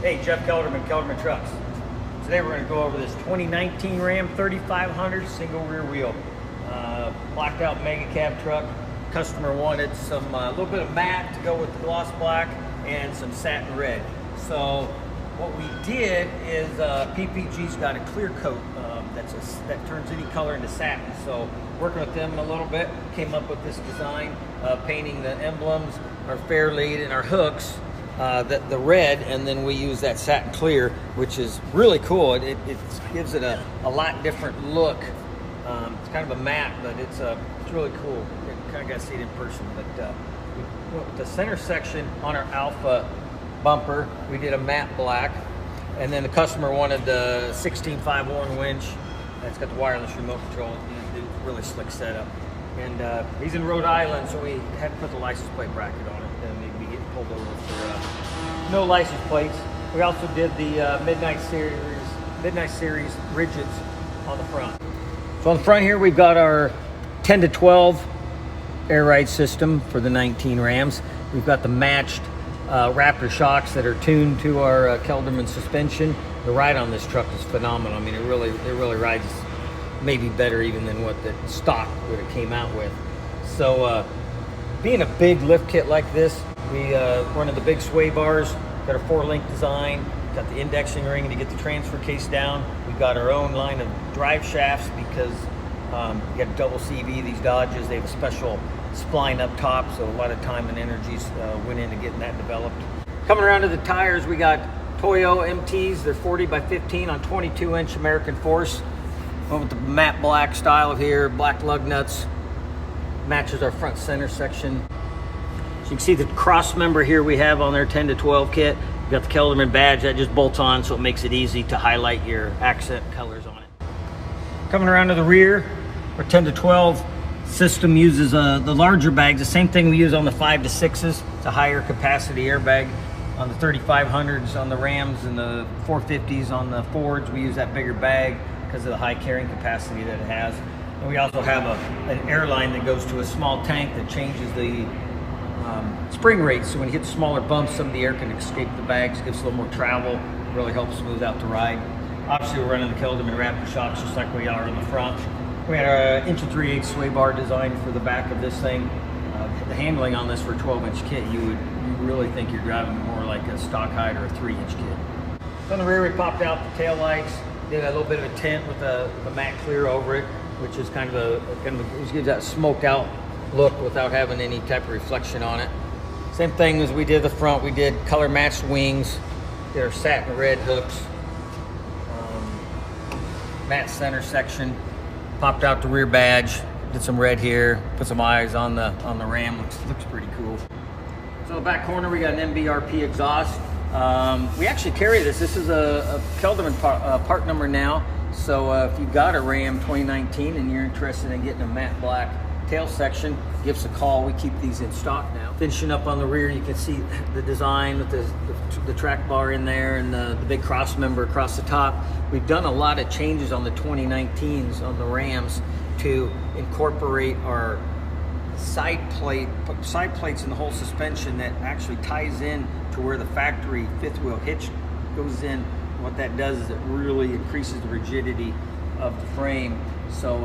Hey, Jeff Kelderman, Kelderman Trucks. Today we're going to go over this 2019 Ram 3500 single rear wheel. Blacked out mega cab truck. Customer wanted some little bit of matte to go with the gloss black and some satin red. So what we did is PPG's got a clear coat that turns any color into satin. So working with them a little bit, came up with this design, painting the emblems, our fair lead, and our hooks. The red, and then we use that satin clear, which is really cool. It gives it a lot different look. It's kind of a matte, but it's really cool. You kind of got to see it in person. But the center section on our Alpha bumper, we did a matte black, and then the customer wanted the 16.5 winch. It's got the wireless remote control. It's a really slick setup. And he's in Rhode Island, so we had to put the license plate bracket on it. Then we'd be getting pulled over for no license plates. We also did the Midnight Series rigids on the front. So on the front here, we've got our 10 to 12 air ride system for the 19 Rams. We've got the matched Raptor shocks that are tuned to our Kelderman suspension. The ride on this truck is phenomenal. I mean, it really rides maybe better even than what the stock would have came out with. So being a big lift kit like this, we running the big sway bars, got a 4-link design, got the indexing ring to get the transfer case down. We've got our own line of drive shafts because you got a double CV, these Dodges, they have a special spline up top, so a lot of time and energies went into getting that developed. Coming around to the tires, we got Toyo MTs, they're 40 by 15 on 22-inch American Force. Went with the matte black style here, black lug nuts, matches our front center section. So you can see the cross member here we have on their 10 to 12 kit. We've got the Kelderman badge that just bolts on, so it makes it easy to highlight your accent colors on it. Coming around to the rear, our 10 to 12 system uses the larger bags, the same thing we use on the 5 to 6s. It's a higher capacity airbag. On the 3500s, on the Rams, and the 450s on the Fords, we use that bigger bag because of the high carrying capacity that it has. And we also have an airline that goes to a small tank that changes the spring rate. So when you hit smaller bumps, some of the air can escape the bags, gives a little more travel, really helps smooth out the ride. Obviously, we're running the Kelderman Raptor shocks just like we are in the front. We had our 1 3/8 sway bar design for the back of this thing. The handling on this for a 12-inch kit, you really think you're driving more like a stock height or a 3-inch kit. So on the rear, we popped out the tail lights, did a little bit of a tint with a matte clear over it, which is it gives that smoked out look without having any type of reflection on it. Same thing as we did the front, we did color matched wings, did our satin red hooks, matte center section, popped out the rear badge, did some red here, put some eyes on the Ram, looks pretty cool. So the back corner, we got an MBRP exhaust. We actually carry this. This is a Kelderman part number now. So if you've got a Ram 2019 and you're interested in getting a matte black tail section, give us a call. We keep these in stock now. Finishing up on the rear, you can see the design with the track bar in there and the big cross member across the top. We've done a lot of changes on the 2019s on the Rams to incorporate our side plates in the whole suspension that actually ties in to where the factory fifth wheel hitch goes in. What that does is it really increases the rigidity of the frame. So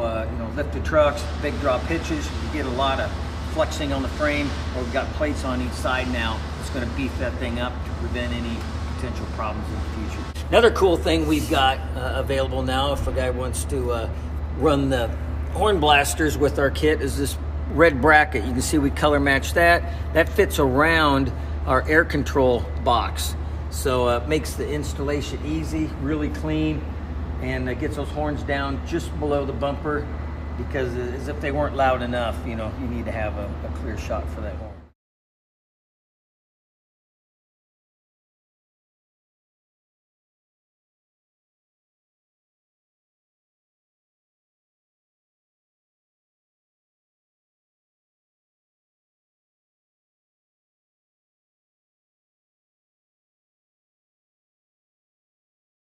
lifted trucks, big drop hitches, you get a lot of flexing on the frame. Well, we've got plates on each side now. It's going to beef that thing up to prevent any potential problems in the future. Another cool thing we've got available now, if a guy wants to run the horn blasters with our kit, is this red bracket. You can see we color match that. That fits around our air control box. So it makes the installation easy, really clean, and it gets those horns down just below the bumper, because as if they weren't loud enough, you need to have a clear shot for that horn.